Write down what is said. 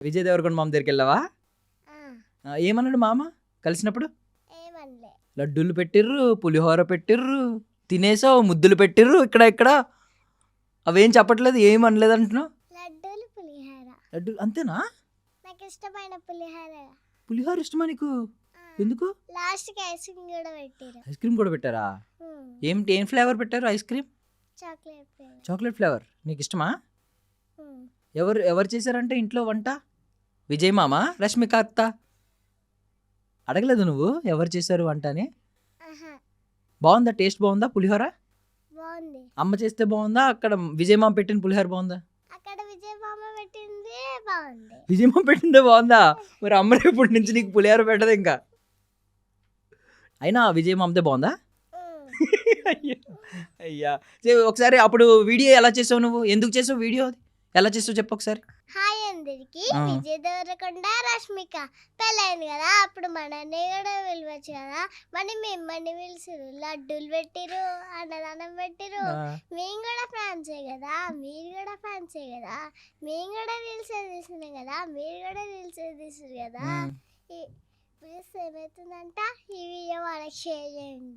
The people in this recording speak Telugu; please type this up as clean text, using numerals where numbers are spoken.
విజయ్ దేవరకొండ మామ దగ్గరికెళ్ళావా? ఏమన్నాడు మామ కలిసినప్పుడు? ఏమనలే. లడ్డూలు పెట్టిర్రు, పులిహోర పెట్టిర్రు, తినేసావు, ముద్దులు పెట్టిర్రు ఇక్కడ. అవేం చెప్పట్లేదు, ఏం అనలేదు అంటున్నావు? లడ్డూలు పులిహోర లడ్డూలు అంతేనా? నాకు ఇష్టమైన పులిహోర. పులిహోర ఇష్టమా నీకు? ఎందుకు? లాస్ట్కి ఐస్ క్రీమ్ కూడా పెట్టారు. ఐస్ క్రీమ్ కూడా పెట్టారా? ఏం ఫ్లేవర్ పెట్టారు ఐస్ క్రీమ్? Chocolate flavour. నీకు ఇష్టమా? ఎవరు చేశారంటే ఇంట్లో వంట? విజయ్ మామ, రష్మిక అత్త? అడగలేదు నువ్వు ఎవరు చేశారు వంట అని? బాగుందా? టేస్ట్ బాగుందా పులిహోర? బాగుంది. అమ్మ చేస్తే బాగుందా, అక్కడ విజయ్ మామ పెట్టిన పులిహోర బాగుందా? అక్కడ విజయ్ మామ పెట్టింది బాగుంది. విజయ్ మామ పెట్టిందే బాగుందా? మరి అమ్మ రేపటి నుంచి నీకు పులిహోర పెట్టదు ఇంకా. అయినా విజయ్ మామదే బాగుందా? అయ్యా ఒకసారి అప్పుడు వీడియో ఎలా చేసావు నువ్వు? ఎందుకు చేసావు వీడియో? ఎలా చేసావు చెప్పు ఒకసారి. హాయ్ అందరికి, విజయ్ దేవరకొండ రష్మిక పెళ్ళైంది కదా, అప్పుడు మనల్ని కూడా పిలవచ్చు కదా, మరి మిమ్మల్ని పిలిచిరు, లడ్డూలు పెట్టిరు, అన్నదానం పెట్టిరు. మేము కూడా ఫ్యాన్సే కదా, మీరు కూడా ఫ్యాన్సే కదా, మేము కూడా రీల్స్ తీసినాం కదా, మీరు కూడా రీల్స్ తీసారు కదా. ప్లీజ్ ఏమవుతుందంట, ఈ వీడియో వాళ్ళకి షేర్ చేయండి.